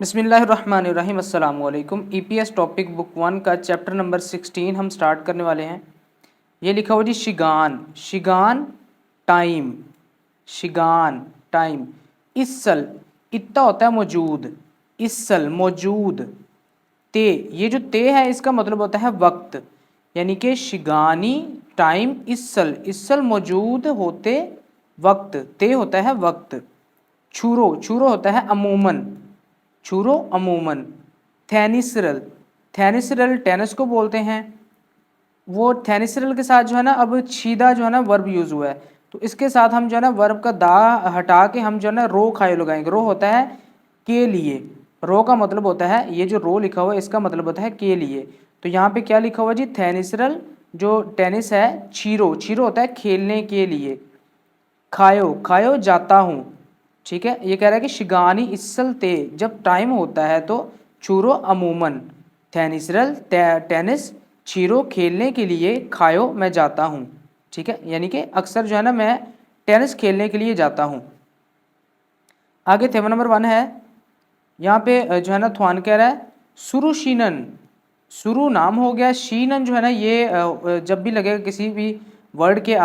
बिस्मिल्लाहिर्रहमानिर्रहीम अस्सलाम वालेकुम। ईपीएस टॉपिक बुक 1 का चैप्टर नंबर 16 हम स्टार्ट करने वाले हैं। ये लिखा हुआ जी शिगान, शिगान टाइम, शिगान टाइम। इस्सल, इत्ता होता है मौजूद, इस्सल मौजूद। ते, ये जो ते है इसका मतलब होता है वक्त, यानी कि शिगानी टाइम इस्सल, इस्सल मौजूद होते वक्त, ते होता है वक्त। छुरो, छुरो होता है अमूमन, छुरो अमूमन। थैनिसरल, थैनिसरल टेनिस को बोलते हैं। वो थैनिसरल के साथ जो है ना अब छीदा जो है ना वर्ब यूज हुआ है, तो इसके साथ हम जो है ना वर्ब का दा हटा के हम जो है ना रो खाए लगाएंगे। रो होता है के लिए, रो का मतलब होता है, ये जो रो लिखा हुआ है इसका मतलब होता है के लिए। तो यहाँ पे क्या लिखा हुआ जी, थैनिसरल जो टेनिस है, छीरो, छीरो होता है खेलने के लिए। खायो, खायो जाता हूँ, ठीक है। ये कह रहा है कि शिगानी इस्सल ते, जब टाइम होता है तो छूरो अमूमन, थैनिसरल टेनिस, छीरो खेलने के लिए, खायो मैं जाता हूँ, ठीक है। यानी कि अक्सर जो है ना मैं टेनिस खेलने के लिए जाता हूँ। आगे थेमा नंबर 1 है, यहाँ पे जो है ना थ्वान कह रहा है सुरु शीनन, सुरु नाम हो गया, शीनन जो है ना ये जब भी लगेगा किसी भी वर्ड के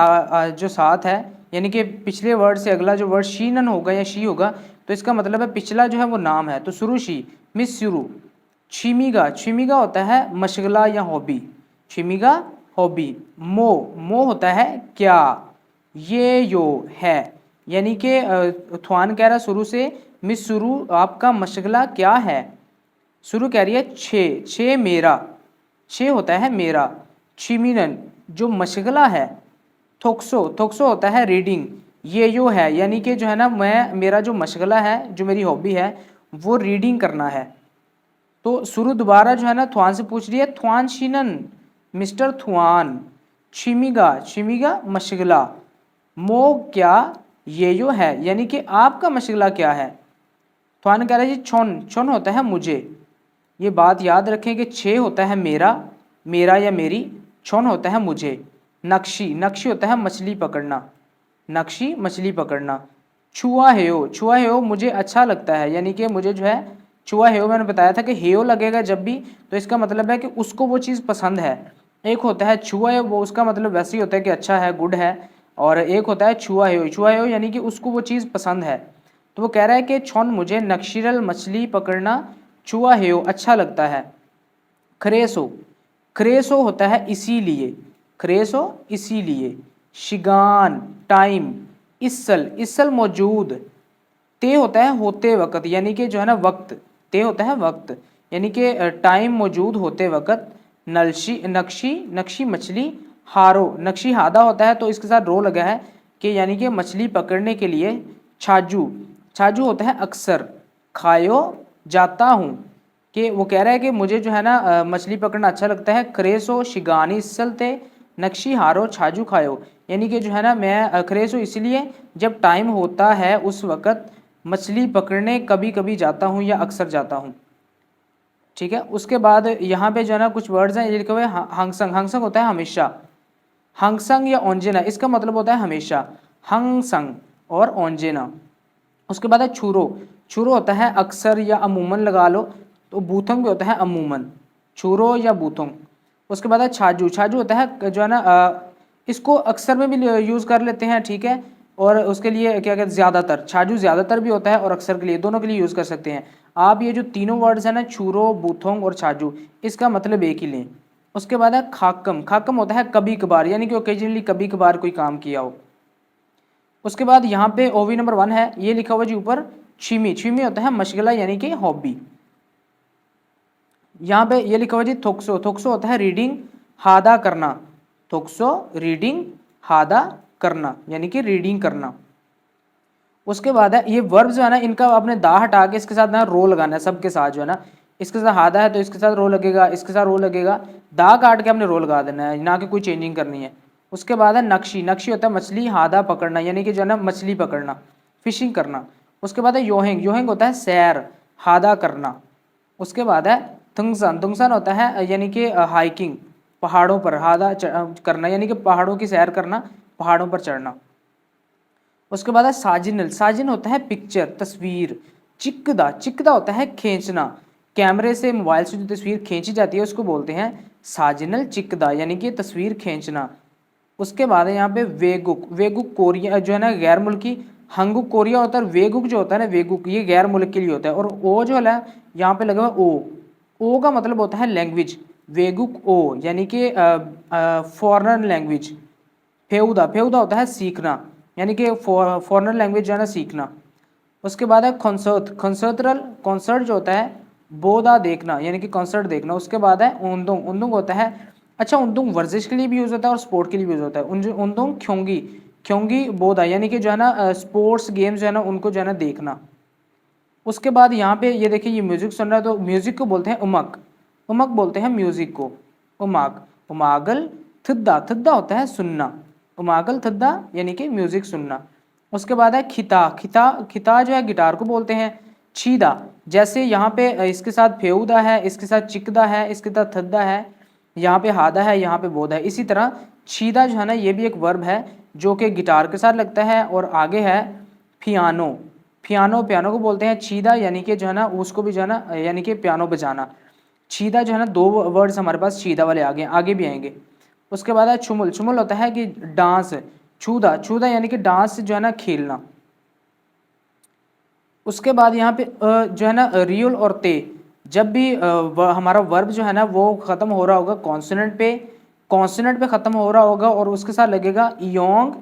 जो साथ है, यानी कि पिछले वर्ड से अगला जो वर्ड शीनन होगा या शी होगा, तो इसका मतलब है पिछला जो है वो नाम है। तो सुरु शी, मिस शुरू। छिमिगा, छिमिगा होता है मशगला या हॉबी, छिमिगा हॉबी। मो, मो होता है क्या, ये यो है, यानी कि थ्वान कह रहा है शुरू से, मिस शुरू आपका मशगला क्या है। शुरू कह रही है छे, छे मेरा, छे होता है मेरा। छिमिनन जो मशगला है। थोक्सो, थोक्सो होता है रीडिंग, ये यो है, यानी कि जो है ना मैं, मेरा जो मशगला है, जो मेरी हॉबी है वो रीडिंग करना है। तो शुरू दोबारा जो है ना थ्वान से पूछ रही है, थ्वान शीनन मिस्टर थ्वान। छिमिगा, छिमिगा मशगला। मो क्या, ये यो है, यानी कि आपका मशगला क्या है। थ्वान कह रहा है जी छोन, छोन होता है मुझे। ये बात याद रखें कि छे होता है मेरा, मेरा या मेरी, छोन होता है मुझे। नक्शी, नक्शी होता है मछली पकड़ना, नक्शी मछली पकड़ना। छुआ हेयो, छुआ हेयो मुझे अच्छा लगता है, यानी कि मुझे जो है छुआ हेयो, मैंने बताया था कि हेयो लगेगा जब भी तो इसका मतलब है कि उसको वो चीज़ पसंद है। एक होता है छुआ है, वो उसका मतलब वैसे ही होता है कि अच्छा है, गुड है। और एक होता है छुआ हेयो, छुआ हेयो यानी कि उसको वो चीज़ पसंद है। तो वो कह रहा है कि छोन मुझे नक्शिरल मछली पकड़ना छुआ हेयो अच्छा लगता है। खरेसो, खरेसो होता है इसीलिए, खरेसो इसीलिए। शिगान टाइम, इसल, इसल मौजूद। ते होता है होते वक्त, यानी कि जो है ना वक्त, ते होता है वक्त, यानी कि टाइम मौजूद होते वक्त। नलशी, नक्शी, नक्शी मछली। हारो, नक्शी हादा होता है तो इसके साथ रो लगा है कि यानी कि मछली पकड़ने के लिए। छाजू, छाजू होता है अक्सर। खायो जाता हूँ, कि वो कह रहा है कि मुझे जो है ना मछली पकड़ना अच्छा लगता है। खरेसो शिगानी सलते, नक्शी हारो छाजू खायो, यानी कि जो है ना मैं खरेसो इसलिए जब टाइम होता है उस वक़्त मछली पकड़ने कभी कभी जाता हूँ या अक्सर जाता हूँ, ठीक है। उसके बाद यहाँ पे जो है ना कुछ वर्ड्स हैं ये लिखे हुए हैं। हंगसंग, हंगसंग होता है हमेशा, हंगसंग या ओंजेना इसका मतलब होता है हमेशा, हंगसंग और ओंजेना। उसके बाद है छुरो, छुरो होता है अक्सर या अमूमन लगा लो, तो बूथंग भी होता है अमूमन, छुरो या बूथंग। उसके बाद है छाजू, छाजू होता है जो है ना इसको अक्सर में भी यूज़ कर लेते हैं, ठीक है। और उसके लिए क्या कहते हैं ज़्यादातर, छाजू ज़्यादातर भी होता है और अक्सर के लिए, दोनों के लिए यूज़ कर सकते हैं आप। ये जो तीनों वर्ड्स हैं ना छुरो, बूथोंग और छाजू, इसका मतलब एक ही लें। उसके बाद है खाकम, खाकम होता है कभी कभार, यानी कि ओकेजनली कभी कभार कोई काम किया हो। उसके बाद यहाँ पे ओवी नंबर 1 है, ये लिखा हुआ जी ऊपर छिमी, छिमी होता है मशगला यानी कि हॉबी। यहाँ पे ये लिखा हुआ जी थोक्सो, थोक्सो होता है रीडिंग, हादा करना, थोक्सो रीडिंग, हादा करना यानी कि रीडिंग करना। उसके बाद है ये वर्ब जो है ना इनका आपने दा हटा के इसके साथ ना रो लगाना है, सबके साथ जो है ना, इसके साथ हादा है तो इसके साथ रो लगेगा, इसके साथ रो लगेगा, दा काट के हमने रो लगा देना है, ना कि कोई चेंजिंग करनी है। उसके बाद है नक्शी, नक्शी होता है मछली, हादा पकड़ना यानी कि जो है ना मछली पकड़ना, फिशिंग करना। उसके बाद है योहेंग, योहेंग होता है सैर, हादा करना। उसके बाद है तुंगसन, तुंगसन होता है यानी कि हाइकिंग, पहाड़ों पर हादा करना यानी कि पहाड़ों की सैर करना, पहाड़ों पर चढ़ना। उसके बाद है साजिनल, साजिन होता है पिक्चर, तस्वीर, चिकदा, चिकदा होता है खींचना, कैमरे से मोबाइल से जो तस्वीर खींची जाती है उसको बोलते हैं साजिनल चिकदा, यानी कि तस्वीर खींचना। उसके बाद है यहाँ पे वेगुक, वेगुक कोरिया जो है ना गैर मुल्की, हंगुक कोरिया होता है, वेगुक जो होता है ना वेगुक ये गैर मुल्क के लिए होता है। और ओ जो है यहाँ पे लगा हुआ ओ का मतलब होता है लैंग्वेज, वेगुक ओ यानी कि फॉरेन लैंग्वेज। फेउदा, फेउदा होता है सीखना, यानी कि फॉरेन लैंग्वेज जो है ना सीखना। उसके बाद है कॉन्सर्ट, कॉन्सर्टरल, कॉन्सर्ट जो होता है बोधा देखना, यानी कि कॉन्सर्ट देखना। उसके बाद है उंदुंग, उंदुंग होता है, अच्छा उंदुंग वर्जिश के लिए भी यूज़ होता है और स्पोर्ट के लिए भी यूज़ होता है। उंदुंग ख्योंगी, ख्योंगी बोधा यानी कि जो है ना स्पोर्ट्स गेम्स जो है ना उनको जो है ना देखना। उसके बाद यहाँ पे ये देखिए ये म्यूजिक सुन रहा है तो म्यूजिक को बोलते हैं उमक, उमक बोलते हैं म्यूजिक को, उमाक। उमागल थद्दा, थद्दा होता है सुनना, उमागल थद्दा यानी कि म्यूजिक सुनना। उसके बाद है खिता, खिता, खिता जो है गिटार को बोलते हैं। छीदा, जैसे यहाँ पे इसके साथ फेउदा है, इसके साथ चिकदा है, इसके साथ थद्दा है, यहाँ पे हादा है, यहाँ पे बोधा है। इसी तरह छीदा जो है ना ये भी एक वर्ब है जो कि गिटार के साथ लगता है। और आगे है पियानो, पियानो, पियानो को बोलते हैं छीदा, यानी कि जो है ना उसको भी जो है ना यानी कि पियानो बजाना। छीदा जो है ना दो वर्ड्स हमारे पास छीदा वाले आगे भी आएंगे। उसके बाद है छुमुल, छुमुल होता है कि डांस, छूदा, छूदा यानी कि डांस जो है ना खेलना। उसके बाद यहाँ पे जो है ना रियल और ते, जब भी हमारा वर्ब जो है ना वो ख़त्म हो रहा होगा कॉन्सोनेंट पे, कॉन्सोनेंट पे ख़त्म हो रहा होगा और उसके साथ लगेगा योंग,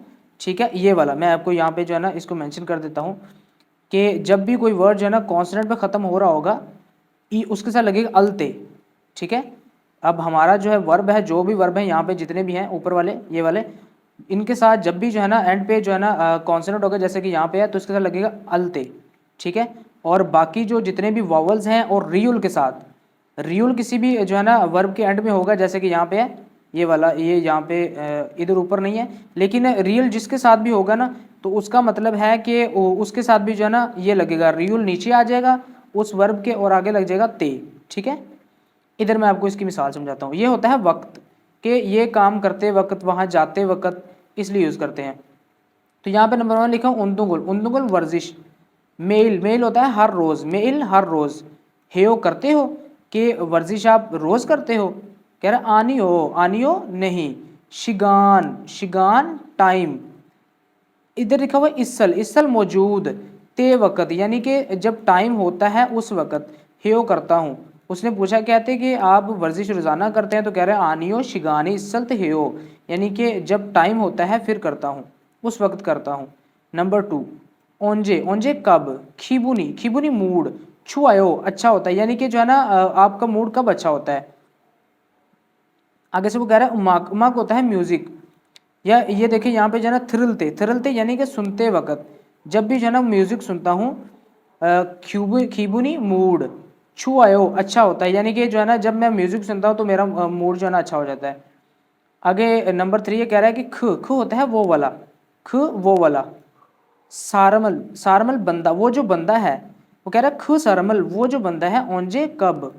ठीक है ये वाला मैं आपको यहाँ पे जो है ना इसको मेंशन कर देता हूँ कि जब भी कोई वर्ड जो है ना कॉन्सोनेंट पे ख़त्म हो रहा होगा ई उसके साथ लगेगा अलते, ठीक है। अब हमारा जो है वर्ब है, जो भी वर्ब है यहाँ पे जितने भी हैं ऊपर वाले ये वाले, इनके साथ जब भी जो है ना एंड पे जो है ना कॉन्सोनेंट होगा, जैसे कि यहाँ पे है तो इसके साथ लगेगा अलते, ठीक है। और बाकी जो जितने भी वॉवल्स हैं और रियल के साथ, रियल किसी भी जो है ना वर्ब के एंड में होगा, जैसे कि यहाँ पे है ये वाला, ये यहाँ पे इधर ऊपर नहीं है, लेकिन रियल जिसके साथ भी होगा ना तो उसका मतलब है कि उसके साथ भी जो है ना ये लगेगा, रियल नीचे आ जाएगा उस वर्ब के और आगे लग जाएगा ते, ठीक है। इधर मैं आपको इसकी मिसाल समझाता हूँ। ये होता है वक्त, कि ये काम करते वक्त, वहाँ जाते वक्त, इसलिए यूज़ करते हैं। तो यहाँ पे नंबर 1 लिखा हूँ उंदुगुल, उंदुगुल वर्जिश। मेल, मेल होता है हर रोज़, मेल हर रोज़। हेयो करते हो, कि वर्जिश आप रोज़ करते हो, कह रहा आनी हो नहीं। शिगान, शिगान टाइम। इधर लिखा हुआ इसल, इसल मौजूद, ते वक़्त यानी कि जब टाइम होता है उस वक़्त हेयो करता हूँ। उसने पूछा कहते कि आप वर्जिश रोज़ाना करते हैं, तो कह रहे हैं आनियो शिगानी इसल ते हेयो, यानी कि जब टाइम होता है फिर करता हूँ, उस वक्त करता हूँ। नंबर 2 ओंजे, ओंजे कब, खीबुनी, खीबुनी मूड, छुआयो अच्छा होता है, यानी कि जो है ना आपका मूड कब अच्छा होता है। आगे से वो कह रहा है उमाक, उमाक होता है म्यूज़िक, या ये देखिए यहाँ पे जो है ना थ्रिलते, थ्रिलते यानी कि सुनते वक्त, जब भी जो है ना म्यूज़िक सुनता हूँ। खीबुनी मूड, छू आयो अच्छा होता है, यानी कि जो है ना जब मैं म्यूज़िक सुनता हूँ तो मेरा मूड जो है ना अच्छा हो जाता है। आगे नंबर 3 ये कह रहा है कि ख, ख होता है वो वाला, ख वो वाला। सारमल, सारमल बंदा, वो जो बंदा है, वो कह रहा है ख सारमल वो जो बंदा है। ओंजे कब,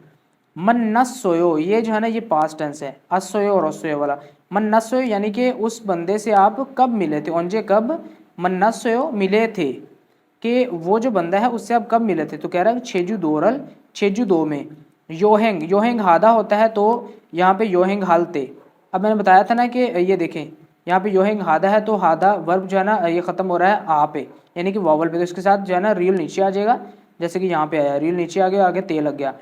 मन न सोयो, ये जो है ना ये पास्ट टेंस है, असोयो और असोयो वाला। मन न सोयो यानी कि उस बंदे से आप कब मिले थे, ओंजे कब मन न सोयो मिले थे, कि वो जो बंदा है उससे आप कब मिले थे। तो कह रहा है छेजू दोरल, छेजू दो में। योहेंग, योहेंग हादा होता है तो यहाँ पे योहेंग हालते। अब मैंने बताया था ना कि ये देखें यहाँ पे योहेंग हादा है तो हादा वर्ब जो है ना ये ख़त्म हो रहा है आ पे, यानी कि वॉवल पे, तो इसके साथ जो है ना रियल नीचे आ जाएगा, जैसे कि यहाँ पे आया रियल नीचे आ गया, आगे ते लग गया।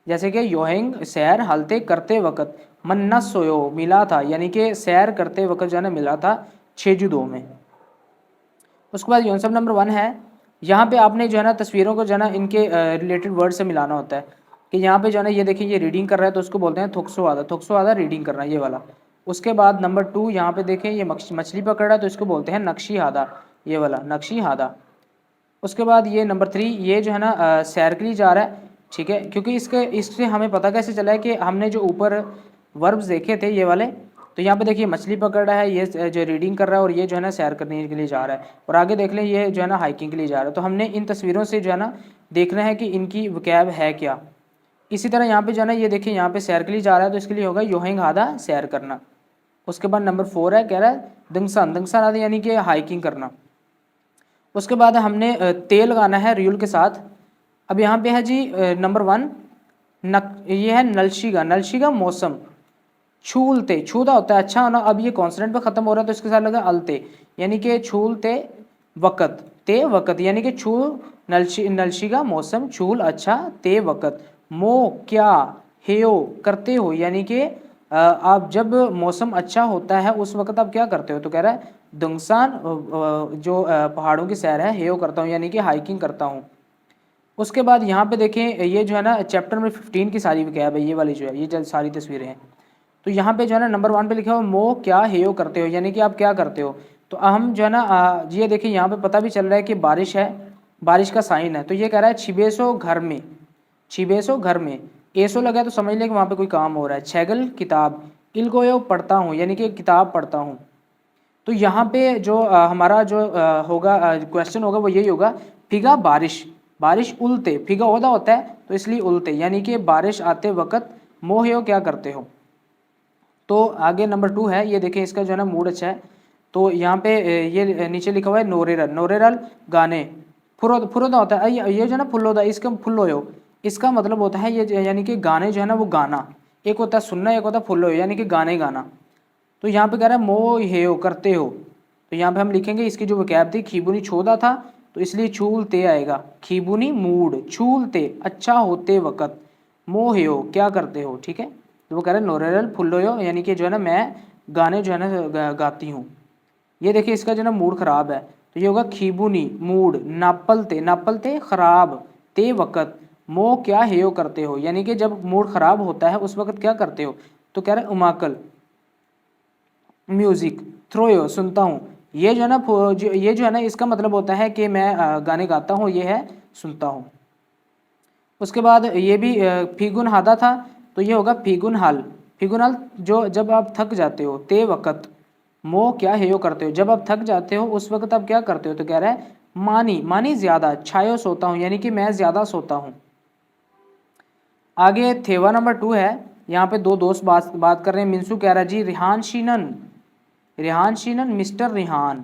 जैसे कि योहेंग सैर हालते करते वक्त, मन न सोयो मिला था, यानी कि सैर करते वक्त जो है ना मिला था छेजू दो में। उसके बाद यूनसब नंबर 1 है, यहाँ पे आपने जो है ना तस्वीरों को जो है ना इनके रिलेटेड वर्ड से मिलाना होता है। कि यहाँ पे जो है ना ये देखिए ये रीडिंग कर रहा है तो उसको बोलते हैं थोक्सो आधा, थोक्सो आधा रीडिंग करना ये वाला। उसके बाद नंबर 2 यहाँ पे देखें ये मछली पकड़ रहा है तो इसको बोलते हैं नक्शी हादा, ये वाला नक्शी हादा। उसके बाद ये नंबर 3 ये जो है ना सैर के लिए जा रहा है, ठीक है, क्योंकि इससे हमें पता कैसे चला है कि हमने जो ऊपर वर्ब्स देखे थे ये वाले, तो यहाँ पे देखिए मछली पकड़ रहा है, ये जो रीडिंग कर रहा है, और ये जो है ना सैर करने के लिए जा रहा है। और आगे देख लें ये जो है ना हाइकिंग के लिए जा रहा है। तो हमने इन तस्वीरों से जो है ना देखना है कि इनकी वकैब है क्या। इसी तरह यहाँ पे जो है ना ये देखिए यहाँ पे सैर के लिए जा रहा है तो इसके लिए होगा योहेंग हादा सैर करना। उसके बाद नंबर 4 है, कह रहा है दंगसान, दंगसान आदि यानी कि हाइकिंग करना। उसके बाद हमने तेल लगाना है रियल के साथ, अब यहाँ पे है जी नंबर 1 ये है नलशिगा, नलशिगा मौसम। छूलते, छूदा होता है अच्छा होना, अब ये कॉन्सोनेंट पे खत्म हो रहा है तो इसके साथ लगा अलते, यानी कि छूलते वक़्त, ते वक़्त, यानी कि छू नलशिगा मौसम, छूल अच्छा, ते वक़्त, मो क्या, हेयो करते हो, यानी कि आप जब मौसम अच्छा होता है उस वक़्त आप क्या करते हो, तो कह रहा है दुंगसान जो पहाड़ों की सैर है, हेयो करता हूँ यानी कि हाइकिंग करता हूँ। उसके बाद यहाँ पे देखें ये जो है ना चैप्टर नंबर 15 की सारी क्या है, ये वाली जो है ये जो सारी तस्वीरें हैं, तो यहाँ पे जो है ना नंबर 1 पे लिखा हुआ मो क्या हेयो करते हो, यानी कि आप क्या करते हो। तो हम जो है ना ये देखिए यहाँ पे पता भी चल रहा है कि बारिश है, बारिश का साइन है, तो ये कह रहा है छिबेसो घर में, छिबेसो घर में, एसो लगा है तो समझ लें कि वहाँ पे कोई काम हो रहा है। छैगल किताब, इलगोयो पढ़ता हूँ, यानी कि किताब पढ़ता हूँ। तो यहाँ पे जो हमारा जो होगा क्वेश्चन होगा वो यही होगा, फिगा बारिश, बारिश उलते, फिगा ओदा होता है तो इसलिए उलते, यानी कि बारिश आते वक्त मोह क्या करते हो। तो आगे नंबर 2 है, ये देखें इसका जो है ना मूड अच्छा है, तो यहाँ पे ये नीचे लिखा हुआ है नोरेरल, नोरेरल गाने, फुरोदा होता है, ये जो है ना फुल्लोदा, इसका फुल्लोयो, इसका मतलब होता है ये यानी कि गाने जो है ना वो गाना, एक होता है सुनना, एक होता है फुल्लोयो यानी कि गाने गाना। तो यहाँ पे कह रहा है मो हेयो करते हो, तो यहाँ पे हम लिखेंगे इसकी जो वकैब थी खीबुनी छोदा था तो इसलिए छूलते आएगा, खीबुनी मूड, छूलते अच्छा होते वक़्त, मो हेयो क्या करते हो, ठीक है। तो वो कह रहे हैं नोरेरल फुल्लोयो, यानी कि जो है ना मैं गाने जो है ना गाती हूँ। ये देखिए इसका जो है ना मूड ख़राब है तो ये होगा खीबुनी मूड, नापलते, नापलते ख़राब, ते वक़्त, मो क्या हेयो करते हो, यानी कि जब मूड ख़राब होता है उस वक़्त क्या करते हो। तो कह रहे हैं उमाकल म्यूजिक, थ्रोयो सुनता हूँ, ये जो है ना ये जो है ना इसका मतलब होता है कि मैं गाने गाता हूँ, ये है सुनता हूँ। उसके बाद ये भी फीगुन हादा था तो ये होगा फीगुन हाल, फीगुन हाल जो जब आप थक जाते हो, ते वक़्त, मो क्या हेयो करते हो, जब आप थक जाते हो उस वक़्त आप क्या करते हो, तो कह रहा है मानी, मानी ज़्यादा, छायो सोता हूँ, यानी कि मैं ज़्यादा सोता हूँ। आगे थेवा नंबर 2 है, यहाँ पे दो दोस्त बात कर रहे हैं, मिंसू कह रहा है जी रिहान शीनन, रेहान शीनन मिस्टर रेहान,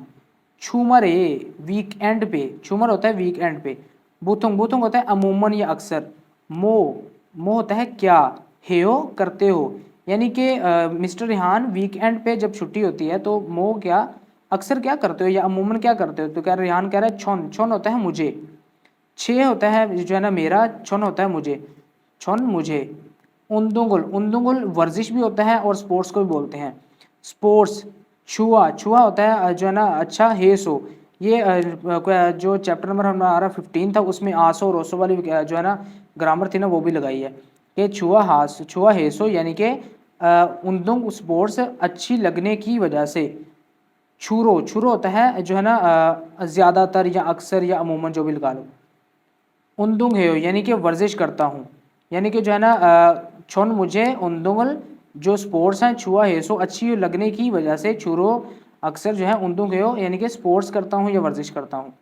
छूमर ए वीकेंड पे, छूमर होता है वीकेंड पे, बुथुंग, बुथुंग होता है अमूमन या अक्सर, मो, मो होता है क्या, हेयो करते हो, यानी कि मिस्टर रेहान वीकेंड पे जब छुट्टी होती है तो मो क्या अक्सर क्या करते हो या अमूमन क्या करते हो, तो क्या रेहान कह रहा है छोन, छोन होता है मुझे, छे होता है जो है ना मेरा, छोन होता है मुझे, छोन मुझे, उन्दुंगुल, उन्दुंगुल वर्जिश भी होता है और स्पोर्ट्स को भी बोलते हैं। स्पोर्ट्स, छुआ, छुआ होता है जो है ना अच्छा हेस हो, ये जो चैप्टर नंबर हमारा 15 था उसमें आसो रोसो वाली जो है ना ग्रामर थी ना वो भी लगाई है कि छुआ हास, छुआ हेसो, यानी कि उन्दुंग स्पोर्ट्स अच्छी लगने की वजह से। छुरो, छुरो होता है जो है ना ज़्यादातर या अक्सर या अमूमन जो भी लगा लो। उन्दुंग है यानी कि वर्जिश करता हूँ, यानी कि जो है ना छोन मुझे उन्दुंगल जो स्पोर्ट्स हैं छुआ है सो अच्छी लगने की वजह से छुरो अक्सर जो है उन्दुंग है यानी कि स्पोर्ट्स करता हूँ या वर्जिश करता हूँ।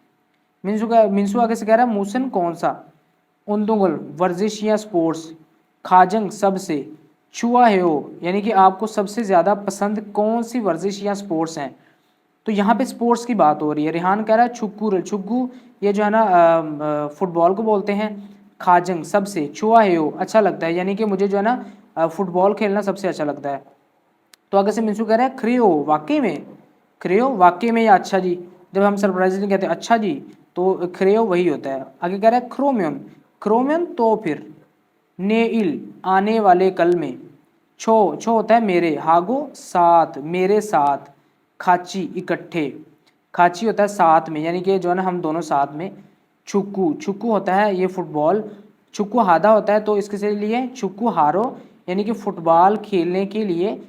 मिंसू आगे से कह रहा है मूसन कौन सा, उन्दुंगल वर्जिश या स्पोर्ट्स, खाजंग सबसे, छुआ है यानी कि आपको सबसे ज़्यादा पसंद कौन सी वर्जिश या स्पोर्ट्स हैं। तो यहाँ पे स्पोर्ट्स की बात हो रही है, रेहान कह रहा है छुक्कू, छुग्गू ये जो है ना फुटबॉल को बोलते हैं, खाजंग सबसे, छुआ है अच्छा लगता है, यानी कि मुझे जो है ना फुटबॉल खेलना सबसे अच्छा लगता है। तो आगे से मिंसू कह रहा है क्रियो वाकई में, क्रियो वाकई में या अच्छा जी, जब हम सरप्राइजिंग कहते हैं अच्छा जी तो क्रियो वही होता है। आगे कह रहा है क्रोमियन, क्रोमियन तो फिर, नेइल आने वाले कल में, छो, छो होता है मेरे, हागो साथ, मेरे साथ, खाची इकट्ठे, खाची होता है साथ में यानी कि जो है ना हम दोनों साथ में, छुक्कू, छुक्कू होता है ये फुटबॉल, छुक्कू हादा होता है तो इसके लिए छुक्कू हारो यानी कि फुटबॉल खेलने के लिए,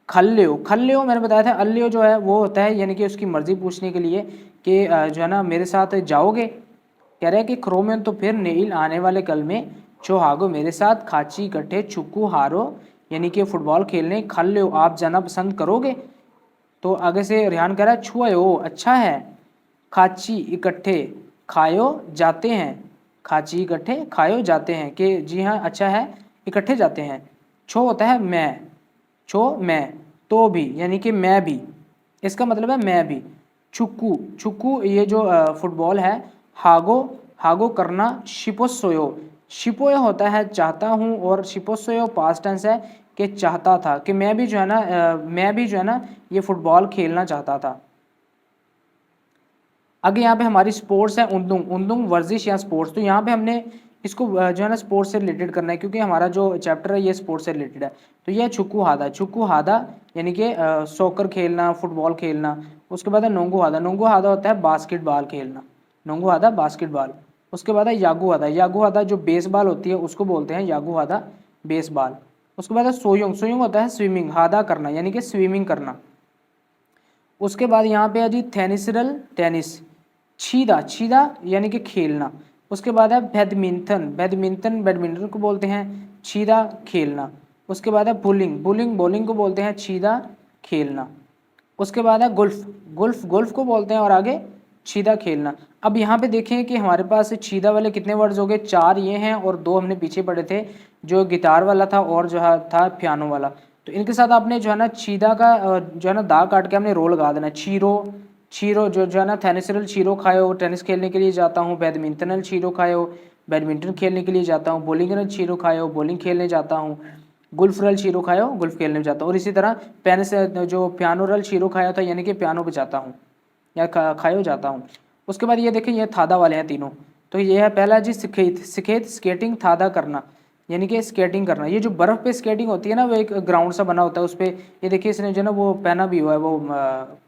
खल्ल्यो, खल्ल्यो मैंने बताया था, अल्ल्यो जो है वो होता है यानी कि उसकी मर्ज़ी पूछने के लिए कि जो है ना मेरे साथ जाओगे। कह रहे हैं कि क्रोमियन तो फिर नेइल आने वाले कल में, चोहागो मेरे साथ, खाची इकट्ठे, छुक्कू हारो यानी कि फुटबॉल खेलने, खल्ल्यो आप जाना पसंद करोगे। तो आगे से रेहान कह रहा है छुआयो अच्छा है, खाची इकट्ठे, खायो जाते हैं, खाची इकट्ठे खायो जाते हैं कि जी हाँ अच्छा है, इकट्ठे जाते हैं। छो होता है मैं, छो मैं, तो भी यानी कि मैं भी, इसका मतलब है मैं भी। छुक्कू, छुक्कू ये जो फुटबॉल है, हागो हागो करना, शिपोसोयो, शिपोयो होता है चाहता हूँ और शिपोसोयो पास्ट टेंस है कि चाहता था, कि मैं भी जो है ना मैं भी जो है ना ये फुटबॉल खेलना चाहता था। आगे यहाँ पे हमारी स्पोर्ट्स है उंदुंग, उंदुंग वर्जिश या स्पोर्ट्स, तो यहाँ पे हमने इसको जो है ना स्पोर्ट्स से रिलेटेड करना है क्योंकि हमारा जो चैप्टर है ये स्पोर्ट्स से रिलेटेड है। तो ये छुक्कू हादा, छुक्कू हादा यानी कि सॉकर खेलना, फुटबॉल खेलना। उसके बाद है नोंगू हादा, नोंगू हादा होता है बास्केटबॉल खेलना, नोंगू हादा बास्केटबॉल। उसके बाद है यागू हादा, यागू हादा जो बेसबॉल होती है उसको बोलते हैं यागू हादा बेसबॉल। उसके बाद है सोयोंग, सोयोंग होता है स्विमिंग, हादा करना यानी कि स्विमिंग करना। उसके बाद यहाँ पे है जी थेनिसरल, टेनिस, छीदा, छीदा यानी कि खेलना। उसके बाद है बैडमिंटन, बैडमिंटन बैडमिंटन को बोलते हैं छीदा खेलना। उसके बाद है बुलिंग, बुलिंग बॉलिंग को बोलते हैं छीदा खेलना। उसके बाद है गोल्फ, गोल्फ गोल्फ को बोलते हैं और आगे छीदा खेलना। अब यहाँ पे देखें कि हमारे पास छीदा वाले कितने वर्ड्स हो गए, 4 ये हैं और 2 हमने पीछे पढ़े थे जो गिटार वाला था और जो था पियानो वाला। तो इनके साथ आपने जो है ना छीदा का जो है ना दाग काट के हमने रो लगा देना, छीरो, छीरो जो है ना थेनिसरल छीरो खायो, टेनिस खेलने के लिए जाता हूँ, बैडमिंटन छीरो खायो, बैडमिंटन खेलने के लिए जाता हूँ, बॉलिंग छीरो खायो, बॉलिंग खेलने जाता हूँ, गुल्फ रल शीरो खायो, गुल्फ खेलने जाता हूँ। और इसी तरह पेन से जो पियानो रल शीरो खाया था यानी कि पियानो बजाता हूँ या खायो जाता हूँ। उसके बाद ये देखें ये थादा वाले हैं तीनों। तो ये है पहला जी सिखेत, सिखेत स्केटिंग, थादा करना यानी कि स्केटिंग करना। ये जो बर्फ़ पे स्केटिंग होती है ना वो एक ग्राउंड सा बना होता है, उस पर ये देखिए इसने जो है ना वो पहना भी हुआ है, वो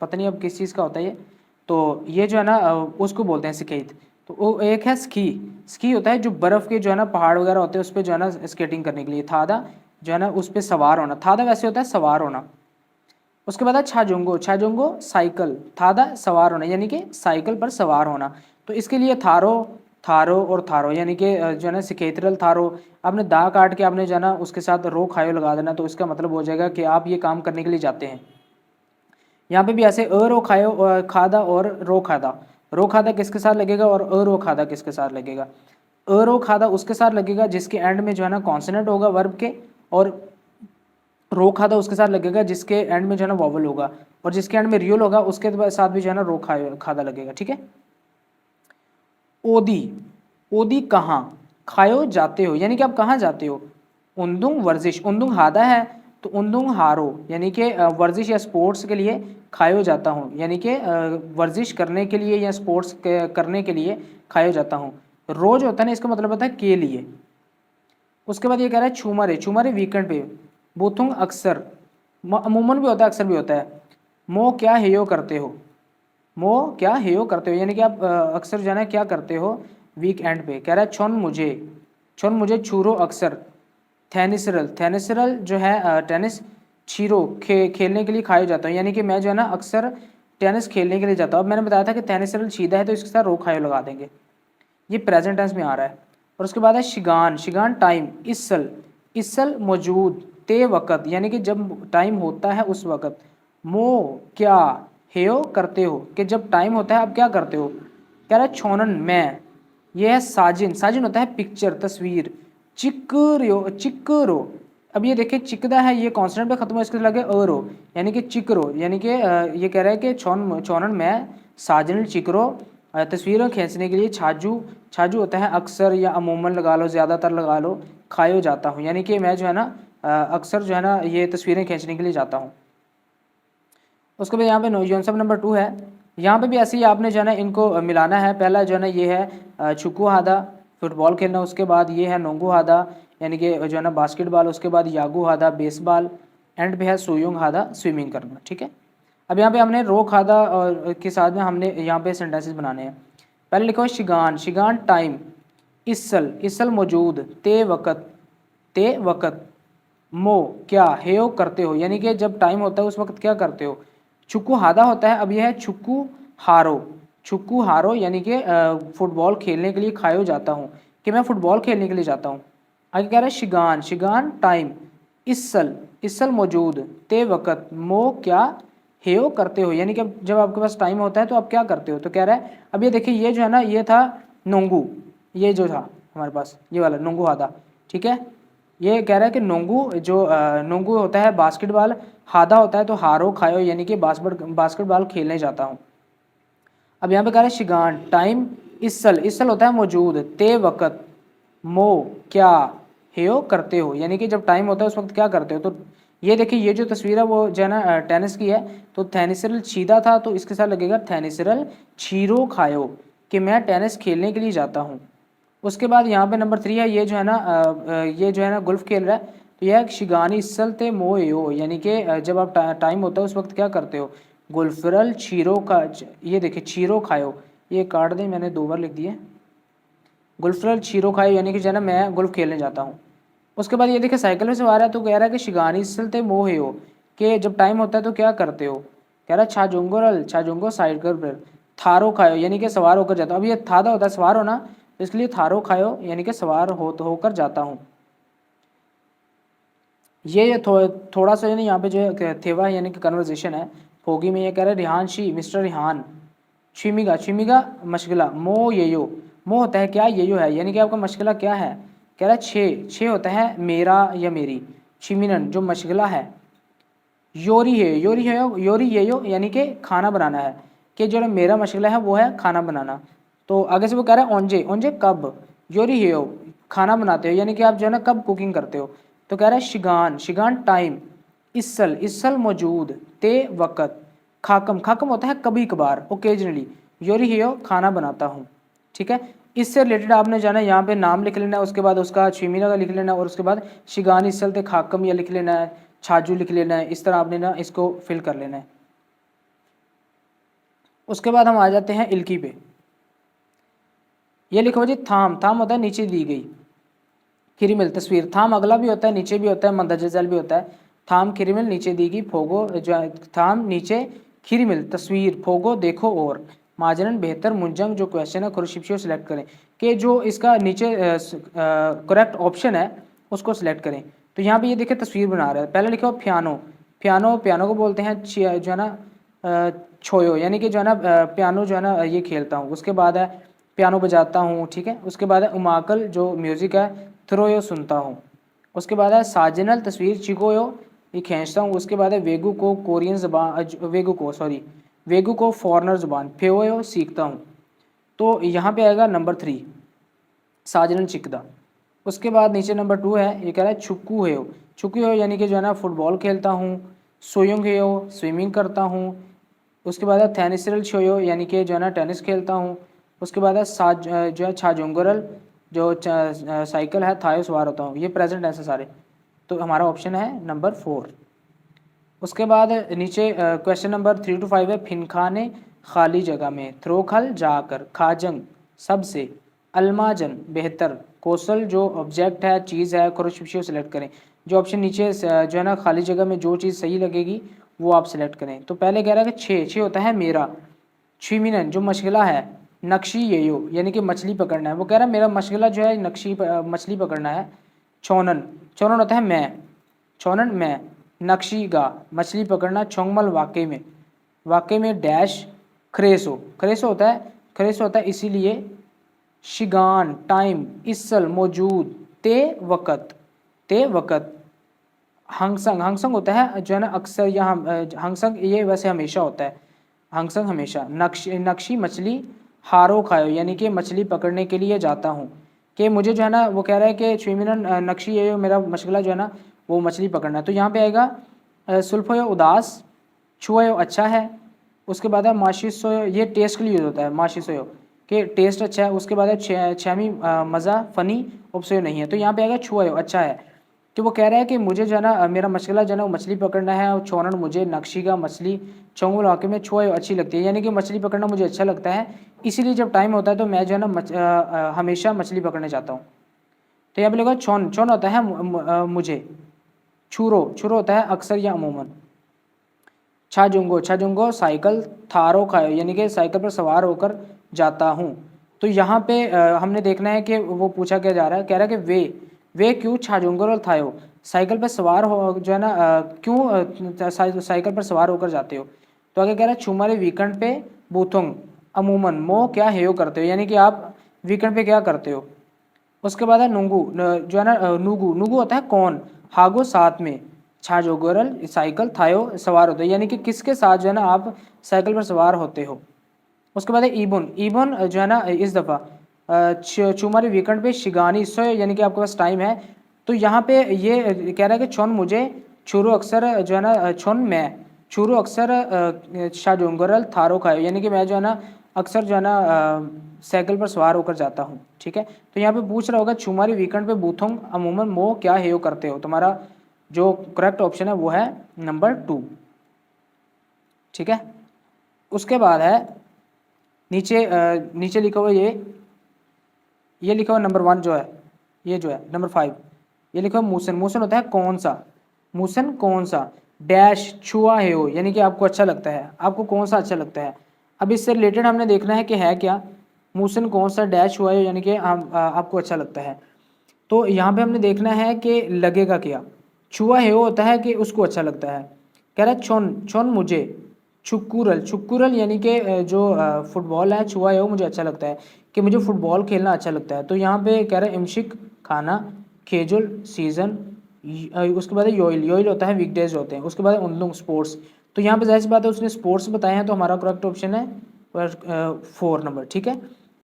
पता नहीं अब किस चीज़ का होता है ये। तो ये जो है ना उसको बोलते हैं सिखेत। तो वो एक है स्की, स्की होता है जो बर्फ़ के जो है ना पहाड़ वगैरह होते हैं उस पर जो है ना स्केटिंग करने के लिए। थादा जो है ना उस पर सवार होना, थादा वैसे होता है सवार होना। उसके बाद है छाजोंगो, छाजोंगो साइकिल, थादा सवार होना यानी कि साइकिल पर सवार होना। तो इसके लिए थारो, थारो और थारो यानी कि जो है ना सिकेतरल थारो, आपने दा काट के आपने जो है ना उसके साथ रो खायो लगा देना, तो इसका मतलब हो जाएगा कि आप ये काम करने के लिए जाते हैं। यहाँ पे भी ऐसे रो खायो खादा और रो खादा, रो खादा किसके साथ लगेगा और रो खादा किसके साथ लगेगा। रो खादा उसके साथ लगेगा जिसके एंड में जो है ना कॉन्सोनेंट होगा वर्ब के, और रो खादा उसके साथ लगेगा जिसके एंड में जो है ना वॉवल होगा, और जिसके एंड में रियल होगा उसके साथ भी जो है ना रो खादा लगेगा। ठीक है। ओदी, ओदी कहाँ, खायो जाते हो यानी कि आप कहाँ जाते हो। उंदुंग वर्जिश, उंदुंग हादा है तो उंदुंग हारो यानी कि वर्जिश या स्पोर्ट्स के लिए खायो जाता हूँ यानी कि वर्जिश करने के लिए या स्पोर्ट्स करने के लिए खायो जाता हूँ। रोज होता है ना इसका मतलब होता है के लिए। उसके बाद ये कह रहा है छुमरे, छुमरे वीकेंड पे, बुथुंग अक्सर, अमूमन भी होता है अक्सर भी होता है। मो क्या हेयो करते हो, मो क्या हेयो करते हो यानी कि आप अक्सर जो है ना क्या करते हो वीक एंड पे। कह रहा है छोन मुझे, छोन मुझे छूरो अक्सर, थेनिसरल, थेनिसरल जो है टेनिस, छीरो खेलने के लिए खाया जाता हूँ यानी कि मैं जो है ना अक्सर टेनिस खेलने के लिए जाता हूँ। अब मैंने बताया था कि थेनिसरल छीदा है तो इसके साथ रो खायो लगा देंगे, ये प्रेजेंट टेंस में आ रहा है। और उसके बाद है शिगान, शिगान टाइम, इसल, इसल मौजूद, ते वक़्त यानी कि जब टाइम होता है उस वक़्त। मो क्या हेयो करते हो कि जब टाइम होता है आप क्या करते हो। कह रहा है छोनन मैं, यह है साजिन, साजिन होता है पिक्चर तस्वीर। चिकरो, चिकरो, अब ये देखिए चिकदा है ये कॉन्सोनेंट पे खत्म हो इसके लगे अरो यानी कि चिकरो यानी कि ये कह रहा है कि छोनन मैं साजिन चिकरो, तस्वीरें खींचने के लिए छाजू, छाजू होता है अक्सर या अमूमन लगा लो, ज़्यादातर लगा लो, खायो जाता हूँ यानी कि मैं जो है ना अक्सर जो है ना ये तस्वीरें खींचने के लिए जाता हूँ। उसके बाद यहाँ पे योनसब नंबर 2 है, यहाँ पे भी ऐसे ही आपने जो है ना इनको मिलाना है। पहला जो है ना ये है छुकू हादा फुटबॉल खेलना, उसके बाद ये है नोंगू हादा यानी कि जो है ना बास्केटबॉल, उसके बाद यागू हादा बेसबॉल, एंड पे है सोयोंग हादा स्विमिंग करना। ठीक है। अब यहाँ पे हमने रो खादा और के साथ में हमने यहाँ पे सेंटेंसेस बनाने हैं। पहले लिखो है शिगान, शिगान टाइम, इसल, इसल मौजूद, ते वक़्त, ते वक़्त, मो क्या हेयो करते हो यानी कि जब टाइम होता है उस वक्त क्या करते हो। छुक्कू हादा होता है, अब यह है छुक्कू हारो, छुक्कू हारो यानी कि फुटबॉल खेलने के लिए खायो जाता हूँ कि मैं फुटबॉल खेलने के लिए जाता हूँ। आगे कह रहा है शिगान, शिगान टाइम, इसल, इसल मौजूद, ते वक़्त, मो क्या हेयो करते हो यानी कि जब आपके पास टाइम होता है तो आप क्या करते हो। तो कह रहा है अब ये देखिए ये जो है ना ये था नोंगू, ये जो था हमारे पास ये वाला नोंगू हादा। ठीक है। ये कह रहा है कि नोंगू जो नोंगू होता है बास्केटबॉल, हादा होता है तो हारो खायो यानी कि बास्केटबॉल खेलने जाता हूँ। अब यहाँ पे कह रहा है शिगान टाइम, इसल, इसल होता है मौजूद, ते वक़्त, मो क्या, हेयो करते हो, यानी कि जब टाइम होता है उस वक्त क्या करते हो। तो ये देखिए ये जो तस्वीर है वो जो है ना टेनिस की है, तो थेनिसरल छीदा था तो इसके साथ लगेगा थेनिसरल छीरो खायो, कि मैं टेनिस खेलने के लिए जाता हूँ। उसके बाद यहाँ पे नंबर 3 है, ये जो है ना ये जो है ना गुल्फ खेल रहा है, तो यह शिगानी इसल ते मोयो, यानी कि जब आप टाइम होता है उस वक्त क्या करते हो, गुल्फरल छीरो का, ये देखिए छीरो खायो, ये काट दें, मैंने 2 बार लिख दिए, गुल्फरल छीरो खायो यानी कि जो है ना मैं गुल्फ खेलने जाता हूँ। उसके बाद ये देखिए साइकिल में सवार है, तो कह रहा है कि शिगानी इसल मोह हो, कि जब टाइम होता है तो क्या करते हो, कह रहा है छाजुंगोरल छाजुंगो साइकिल पर थारो खायो, यानी कि सवार होकर जाता हूँ। अब ये थादा होता है सवार होना, तो इसलिए थारो खायो यानी कि सवार होकर जाता हूँ। ये थोड़ा सा यानी यहाँ पे जो है थेवा यानी कि कन्वर्जेशन है फोगी में। ये कह रहा है रिहानशी मिस्टर रिहान छिमिगा, छिमिगा मशगला, मो येयो, मो होता है क्या, येयो है, यानी कि आपका मशगला क्या है, कह रहा है छे, छे होता है मेरा या मेरी, छिमिनन जो मशगला है, योरी है, योरी है, योरी येयो यानी कि खाना बनाना है, कि जो मेरा मशगला है वो है खाना बनाना। तो आगे से वो कह रहा है ओंजे, ओंजे कब, योरी है खाना बनाते हो, यानी कि आप जो है ना कब कुकिंग करते हो। तो कह रहा है शिगान, शिगान टाइम, इसल, इसल मौजूद, ते वक़्त, खाकम, खाकम होता है कभी कभार ओकेजनली, योरी है खाना बनाता हूँ। ठीक है, इससे रिलेटेड आपने जाना यहाँ पे नाम लिख लेना है, उसके बाद उसका छिमीना का लिख लेना है, और उसके बाद शिगान इसल ते खाकम या लिख लेना है, छाजू लिख लेना है, इस तरह आपने ना इसको फिल कर लेना है। उसके बाद हम आ जाते हैं इल्की पे। ये लिखो जी थाम, थाम होता है नीचे दी गई, खिरिमिल तस्वीर, थाम अगला भी होता है नीचे भी होता है, मंदरजल भी होता है, थाम खिरिमिल नीचे दी गई, फोगो जो थाम नीचे खिरिमिल तस्वीर, फोगो देखो, और माजरन बेहतर मुंजंग जो क्वेश्चन है खुरशिप्शियो सेलेक्ट करें, कि जो इसका नीचे करेक्ट ऑप्शन है उसको सिलेक्ट करें। तो यहाँ पे ये देखिए तस्वीर बना रहा है, पहले लिखो पियानो, पियानो, पियानो को बोलते हैं जो है ना छोयो, यानी कि जो है ना पियानो जो है ना ये खेलता हूँ। उसके बाद है पियानो बजाता हूँ, ठीक है। उसके बाद है उमाकल जो म्यूज़िक है, थ्रोयो सुनता हूँ। उसके बाद है साजिनल तस्वीर, चिकोयो ये खींचता हूँ। उसके बाद है वेगू को कोरियन ज़बान, वेगू को फॉरनर ज़ुबान, फेओयो सीखता हूँ। तो यहाँ पे आएगा नंबर 3 साजिनल चिकदा। उसके बाद नीचे नंबर 2 है, ये कह रहा है छुक्कू है, छुक्कू है यानी कि जो है ना फुटबॉल खेलता हूँ, सोयोंग है स्विमिंग करता हूँ। उसके बाद है थैनिसरल शोयो यानी कि जो है ना टेनिस खेलता हूँ। उसके बाद है साज जो है छाजोंगरल जो साइकिल है थायो सवार होता हूँ। ये प्रेजेंट ऐसे सारे, तो हमारा ऑप्शन है नंबर 4। उसके बाद नीचे क्वेश्चन नंबर 3 to 5 है फिनखाने खाली जगह में, थ्रोखल जाकर, खाजंग सबसे, अलमाजन बेहतर, कौशल जो ऑब्जेक्ट है चीज़ है, खुरशियो सेलेक्ट करें। जो ऑप्शन नीचे जो है ना खाली जगह में जो चीज़ सही लगेगी वो आप सेलेक्ट करें। तो पहले कह रहा है कि छः, छः होता है मेरा, छिमिनन जो मशगला है, नक्शी येयो यानी कि मछली पकड़ना है, वो कह रहा है मेरा मशगला जो है मछली पकड़ना है। चौनन, चौनन होता है मैं, चौनन मैं, नक्शी गा मछली पकड़ना, चोंगमल वाकई में डैश, खरेसो, खरेसो होता है, खरेसो होता है इसीलिए, शिगान टाइम, इसल मौजूद, ते वक़्त, हंगसंग, हंगसंग होता है जो है ना अक्सर, या हंगसंग ये वैसे हमेशा होता है, हंगसंग हमेशा, नक्शी, नक्शी मछली, हारो खायो यानी कि मछली पकड़ने के लिए जाता हूँ। कि मुझे जो है ना वो कह रहा है कि छुमिनन नक्शी ये मेरा मशगला जो है ना वो मछली पकड़ना है। तो यहाँ पे आएगा सुल्फो उदास, छुओ अच्छा है। उसके बाद है माशिसो, ये टेस्ट के लिए यूज होता है माशिसो कि टेस्ट अच्छा है। उसके बाद है छमी मज़ा फ़नी, उपसो नहीं है। तो यहाँ पे आएगा छुओ अच्छा है, कि वो कह रहा है कि मुझे जो है ना मेरा मशगला जो है ना वो मछली पकड़ना है, और छोनन मुझे नक्शी का मछली, चौंगुल वाक़े में छुआ अच्छी लगती है, यानी कि मछली पकड़ना मुझे अच्छा लगता है, इसीलिए जब टाइम होता है तो मैं जो है ना हमेशा मछली पकड़ने जाता हूँ। तो यहाँ पे लगा छौन, छौन होता है मुझे, छुरो, छुरो होता है अक्सर या अमूमन, छाजुंगो, छाजुंगो साइकिल, थारो खायो यानी कि साइकिल पर सवार होकर जाता हूँ। तो यहाँ पे हमने देखना है कि वो पूछा क्या जा रहा है, कह रहा है कि वे क्यों छाजुंगो और थायो साइकिल पर सवार हो जो है ना क्यों साइकिल पर सवार होकर जाते हो। तो आगे कह रहा है छुमारे वीकेंड पे बूथोंग अमूमन, मो क्या हेयो करते हो यानी कि आप वीकेंड पे क्या करते हो। उसके बाद है नुंगू जो है ना नुगू, नुगू होता है कौन, हागो साथ में, छाजोगरल साइकिल थायो सवार होते हो यानी कि किसके साथ जो है ना आप साइकिल पर सवार होते हो। उसके बाद है ईबुन, ईबुन जो है ना इस दफ़ा चुमारी वीकेंड पे शिगानी सो, यानी कि आपके पास टाइम है। तो यहाँ पे ये कह रहा है कि छोन मुझे छुरो अक्सर जो है ना छोन मैं छुरो अक्सर शाहजोंगरल थारो खाए, यानी कि मैं जो है ना अक्सर जो है ना साइकिल पर सवार होकर जाता हूँ। ठीक है, तो यहाँ पे पूछ रहा होगा चुमारी वीकेंड पे बूथोंग अमूमन मो क्या हेयो करते हो। तुम्हारा जो करेक्ट ऑप्शन है वो है नंबर 2। ठीक है, उसके बाद है नीचे लिखा हुआ ये लिखा हुआ नंबर 1 जो है, ये जो है नंबर 5, ये लिखा हुआ मूसन, मूसन होता है कौन सा, मूसन कौन सा डैश छुआ है हो, यानी कि आपको अच्छा लगता है, आपको कौन सा अच्छा लगता है। अब इससे रिलेटेड हमने देखना है कि है क्या, मूसन कौन सा डैश हुआ है, यानी कि आपको अच्छा लगता है। तो यहाँ पे हमने देखना है कि लगेगा क्या। छुआ है वो होता है कि उसको अच्छा लगता है। कह रहा है छोन छोन मुझे छुक्कुरल, छुक्कुरल यानी कि जो फुटबॉल है, छुआ है वो मुझे अच्छा लगता है, कि मुझे फुटबॉल खेलना अच्छा लगता है। तो यहाँ पे कह रहा है इमशिक खाना, खेजुल सीजन, उसके बाद योइल, योइल होता है वीकडेज होते हैं। उसके बाद उनलुंग स्पोर्ट्स, तो यहाँ पे जाहिर सी बात है उसने स्पोर्ट्स बताए हैं, तो हमारा करेक्ट ऑप्शन है 4 नंबर। ठीक है,